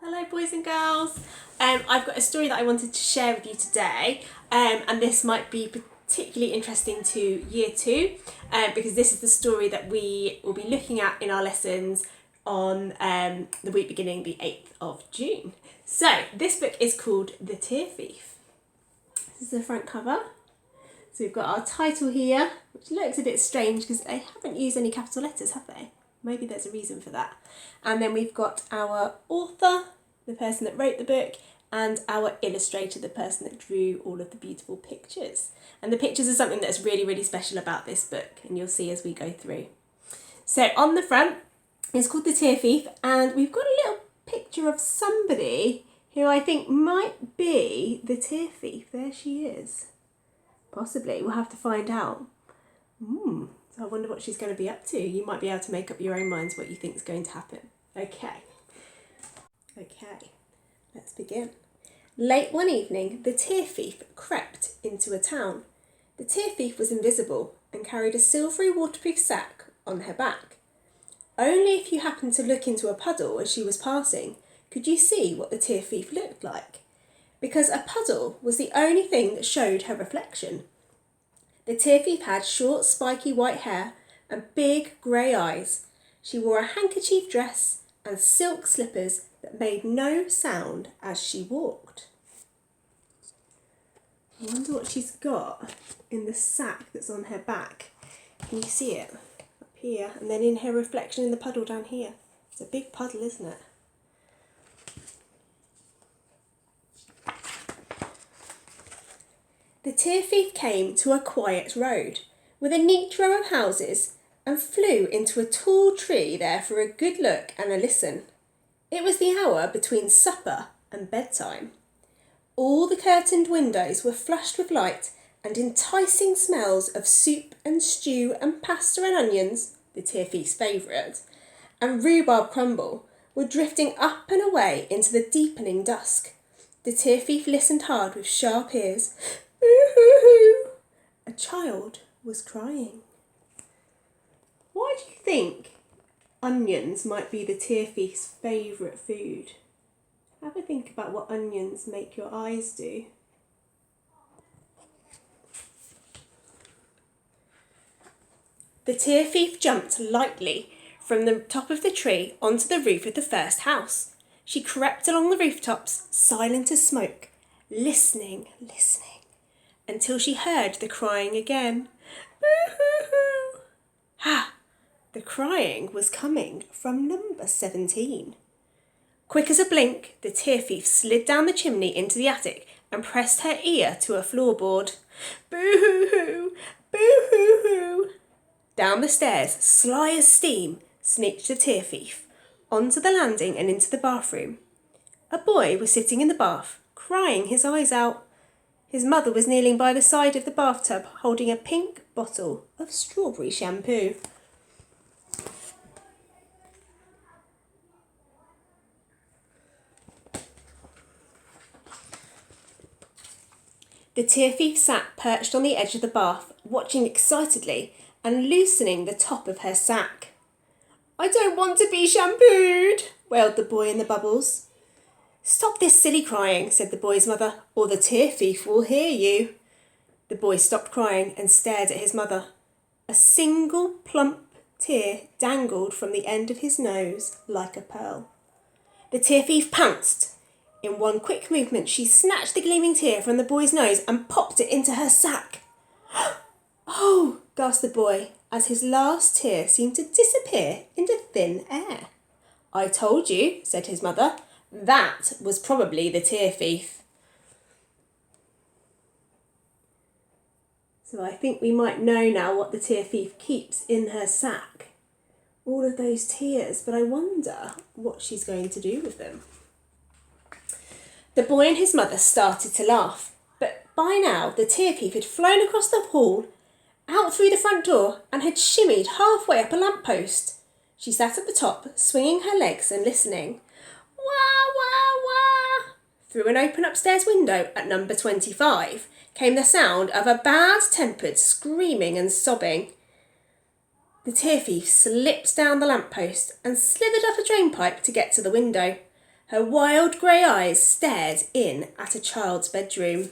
Hello boys and girls. I've got a story that I wanted to share with you today, and this might be particularly interesting to year 2 because this is the story that we will be looking at in our lessons on the week beginning the 8th of June. So this book is called The Tear Thief. This is the front cover. So we've got our title here, which looks a bit strange because they haven't used any capital letters, have they? Maybe there's a reason for that. And then we've got our author, the person that wrote the book, and our illustrator, the person that drew all of the beautiful pictures. And the pictures are something that's really, really special about this book, and you'll see as we go through. So on the front, it's called The Tear Thief, and we've got a little picture of somebody who I think might be the tear thief. There she is. Possibly. We'll have to find out. So I wonder what she's going to be up to. You might be able to make up your own minds what you think is going to happen. Okay, let's begin. Late one evening, the tear thief crept into a town. The tear thief was invisible and carried a silvery waterproof sack on her back. Only if you happened to look into a puddle as she was passing could you see what the tear thief looked like, because a puddle was the only thing that showed her reflection. The tear thief had short, spiky white hair and big grey eyes. She wore a handkerchief dress and silk slippers that made no sound as she walked. I wonder what she's got in the sack that's on her back. Can you see it? Up here, and then in her reflection in the puddle down here. It's a big puddle, isn't it? The tear thief came to a quiet road with a neat row of houses and flew into a tall tree there for a good look and a listen. It was the hour between supper and bedtime. All the curtained windows were flushed with light, and enticing smells of soup and stew and pasta and onions, the tear thief's favourite, and rhubarb crumble were drifting up and away into the deepening dusk. The tear thief listened hard with sharp ears. Boo-hoo-hoo! A child was crying. Why do you think onions might be the tear thief's favourite food? Have a think about what onions make your eyes do. The tear thief jumped lightly from the top of the tree onto the roof of the first house. She crept along the rooftops, silent as smoke, listening, until she heard the crying again. Boo-hoo-hoo! Ha! The crying was coming from number 17. Quick as a blink, the tear thief slid down the chimney into the attic and pressed her ear to a floorboard. Boo-hoo-hoo! Boo-hoo-hoo! Down the stairs, sly as steam, sneaked the tear thief, onto the landing and into the bathroom. A boy was sitting in the bath, crying his eyes out. His mother was kneeling by the side of the bathtub, holding a pink bottle of strawberry shampoo. The tear thief sat perched on the edge of the bath, watching excitedly and loosening the top of her sack. "I don't want to be shampooed," wailed the boy in the bubbles. "Stop this silly crying," said the boy's mother, "or the tear thief will hear you." The boy stopped crying and stared at his mother. A single plump tear dangled from the end of his nose like a pearl. The tear thief pounced. In one quick movement, she snatched the gleaming tear from the boy's nose and popped it into her sack. "Oh!" gasped the boy, as his last tear seemed to disappear into thin air. "I told you," said his mother. "That was probably the tear thief." So I think we might know now what the tear thief keeps in her sack. All of those tears, but I wonder what she's going to do with them. The boy and his mother started to laugh, but by now the tear thief had flown across the hall, out through the front door, and had shimmied halfway up a lamppost. She sat at the top, swinging her legs and listening. Wah, wah, wah! Through an open upstairs window at number 25 came the sound of a bad-tempered screaming and sobbing. The tear thief slipped down the lamppost and slithered up a drainpipe to get to the window. Her wild grey eyes stared in at a child's bedroom.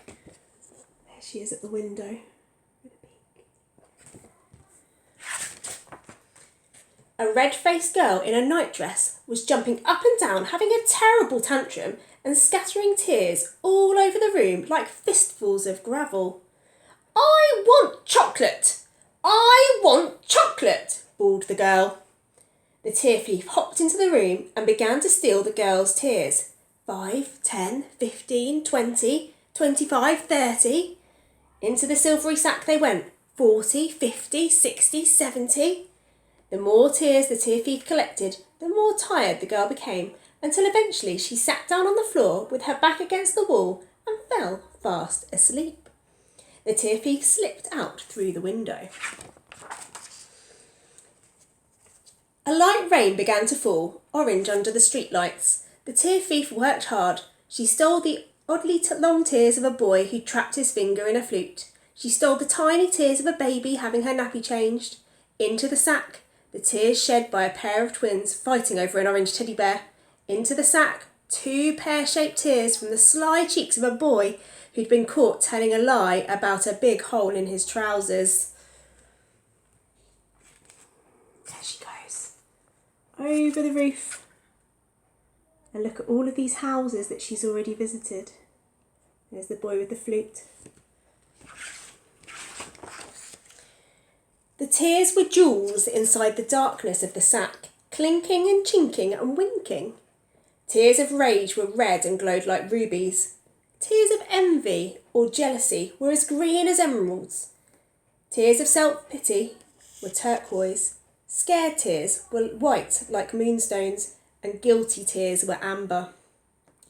There she is at the window. A red-faced girl in a nightdress was jumping up and down, having a terrible tantrum and scattering tears all over the room like fistfuls of gravel. "I want chocolate! I want chocolate!" bawled the girl. The tear thief hopped into the room and began to steal the girl's tears. 5, 10, 15, 20, 25, 30. Into the silvery sack they went. 40, 50, 60, 70. The more tears the tear thief collected, the more tired the girl became, until eventually she sat down on the floor with her back against the wall and fell fast asleep. The tear thief slipped out through the window. A light rain began to fall, orange under the streetlights. The tear thief worked hard. She stole the oddly long tears of a boy who trapped his finger in a flute. She stole the tiny tears of a baby having her nappy changed. Into the sack, the tears shed by a pair of twins fighting over an orange teddy bear. Into the sack, 2 pear-shaped tears from the sly cheeks of a boy who'd been caught telling a lie about a big hole in his trousers. There she goes, over the roof. And look at all of these houses that she's already visited. There's the boy with the flute. The tears were jewels inside the darkness of the sack, clinking and chinking and winking. Tears of rage were red and glowed like rubies. Tears of envy or jealousy were as green as emeralds. Tears of self-pity were turquoise. Scared tears were white like moonstones, and guilty tears were amber.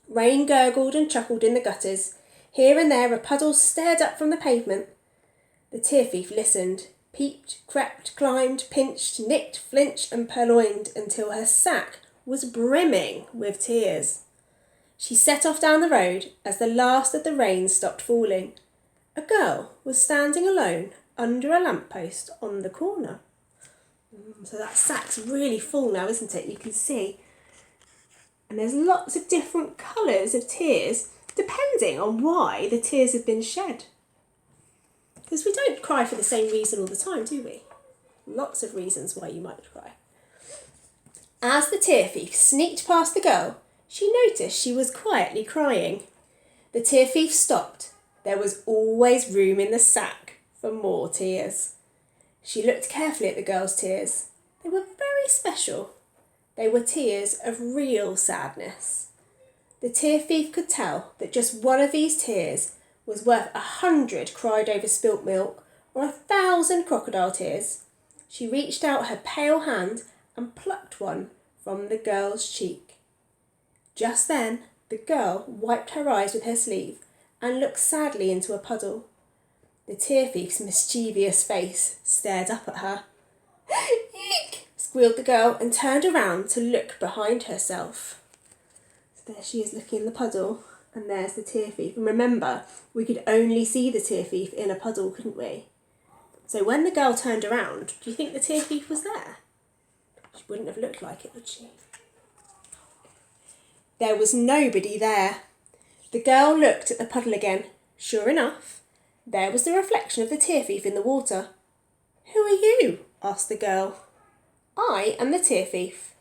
Rain gurgled and chuckled in the gutters. Here and there a puddle stared up from the pavement. The tear thief listened. Peeped, crept, climbed, pinched, nicked, flinched and purloined until her sack was brimming with tears. She set off down the road as the last of the rain stopped falling. A girl was standing alone under a lamppost on the corner. So that sack's really full now, isn't it? You can see. And there's lots of different colours of tears depending on why the tears have been shed. Because we don't cry for the same reason all the time, do we? Lots of reasons why you might cry. As the tear thief sneaked past the girl, she noticed she was quietly crying. The tear thief stopped. There was always room in the sack for more tears. She looked carefully at the girl's tears. They were very special. They were tears of real sadness. The tear thief could tell that just one of these tears was worth 100 cried over spilt milk or 1,000 crocodile tears. She reached out her pale hand and plucked one from the girl's cheek. Just then, the girl wiped her eyes with her sleeve and looked sadly into a puddle. The tear thief's mischievous face stared up at her. "Eek!" squealed the girl and turned around to look behind herself. So there she is looking in the puddle. And there's the tear thief. And remember, we could only see the tear thief in a puddle, couldn't we? So when the girl turned around, do you think the tear thief was there? She wouldn't have looked like it, would she? There was nobody there. The girl looked at the puddle again. Sure enough, there was the reflection of the tear thief in the water. "Who are you?" asked the girl. "I am the tear thief."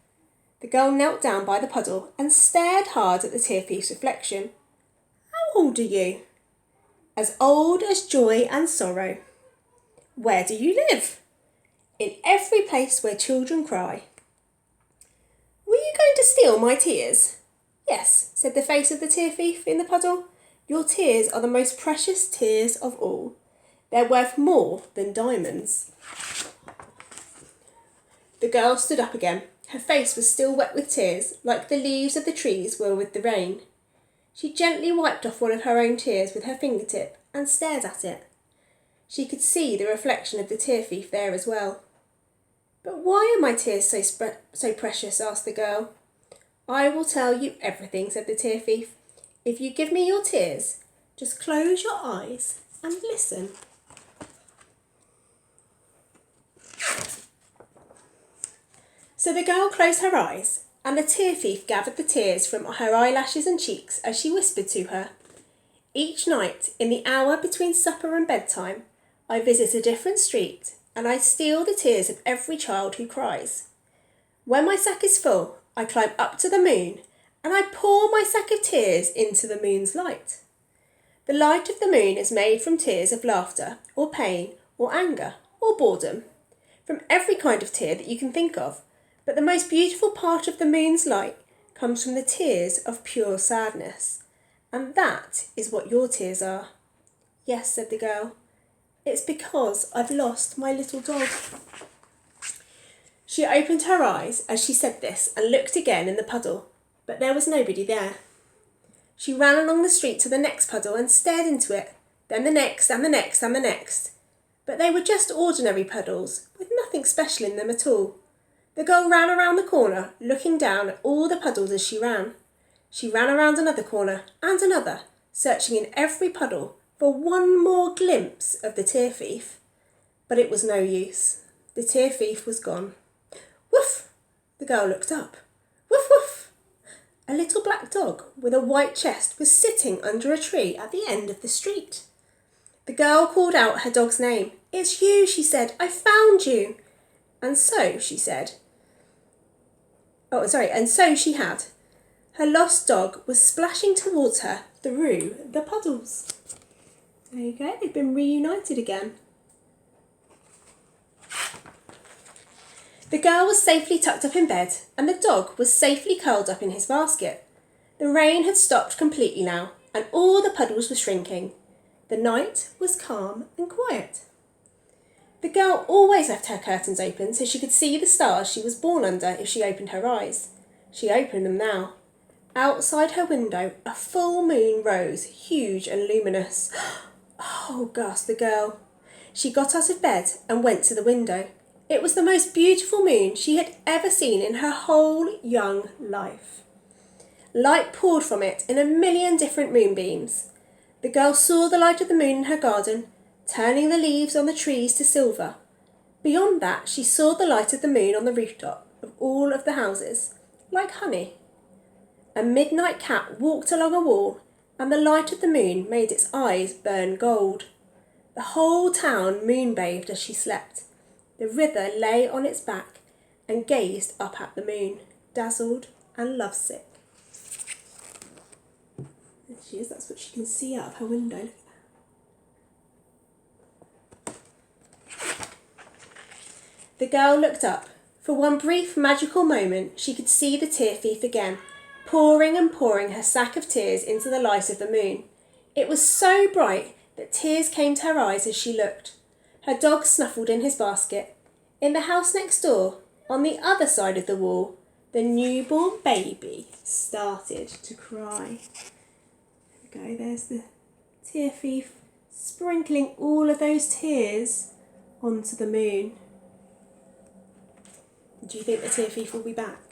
The girl knelt down by the puddle and stared hard at the tear thief's reflection. "How old are you?" "As old as joy and sorrow." "Where do you live?" "In every place where children cry." "Were you going to steal my tears?" "Yes," said the face of the tear thief in the puddle. "Your tears are the most precious tears of all. They're worth more than diamonds." The girl stood up again. Her face was still wet with tears, like the leaves of the trees were with the rain. She gently wiped off one of her own tears with her fingertip and stared at it. She could see the reflection of the tear thief there as well. "But why are my tears so precious?" asked the girl. "I will tell you everything," said the tear thief. "If you give me your tears, just close your eyes and listen." So the girl closed her eyes and the tear thief gathered the tears from her eyelashes and cheeks as she whispered to her, "Each night, in the hour between supper and bedtime, I visit a different street, and I steal the tears of every child who cries. When my sack is full, I climb up to the moon, and I pour my sack of tears into the moon's light. The light of the moon is made from tears of laughter, or pain, or anger, or boredom, from every kind of tear that you can think of, but the most beautiful part of the moon's light comes from the tears of pure sadness, and that is what your tears are." "Yes," said the girl, "it's because I've lost my little dog." She opened her eyes as she said this and looked again in the puddle, but there was nobody there. She ran along the street to the next puddle and stared into it, then the next and the next and the next. But they were just ordinary puddles, with nothing special in them at all. The girl ran around the corner, looking down at all the puddles as she ran. She ran around another corner and another, searching in every puddle for one more glimpse of the tear thief. But it was no use. The tear thief was gone. "Woof!" The girl looked up. "Woof, woof!" A little black dog with a white chest was sitting under a tree at the end of the street. The girl called out her dog's name. "It's you," she said. "I found you." And so she said. And so she had. Her lost dog was splashing towards her through the puddles. There you go, they've been reunited again. The girl was safely tucked up in bed, and the dog was safely curled up in his basket. The rain had stopped completely now, and all the puddles were shrinking. The night was calm and quiet. The girl always left her curtains open so she could see the stars she was born under if she opened her eyes. She opened them now. Outside her window, a full moon rose, huge and luminous. "Oh," gasped the girl. She got out of bed and went to the window. It was the most beautiful moon she had ever seen in her whole young life. Light poured from it in a million different moonbeams. The girl saw the light of the moon in her garden, turning the leaves on the trees to silver. Beyond that, she saw the light of the moon on the rooftop of all of the houses, like honey. A midnight cat walked along a wall, and the light of the moon made its eyes burn gold. The whole town moon-bathed as she slept. The river lay on its back and gazed up at the moon, dazzled and lovesick. There she is, that's what she can see out of her window. Look at that. The girl looked up. For one brief magical moment she could see the tear thief again, pouring and pouring her sack of tears into the light of the moon. It was so bright that tears came to her eyes as she looked. Her dog snuffled in his basket. In the house next door, on the other side of the wall, the newborn baby started to cry. There we go, there's the tear thief sprinkling all of those tears onto the moon. Do you think the tear thief will be back?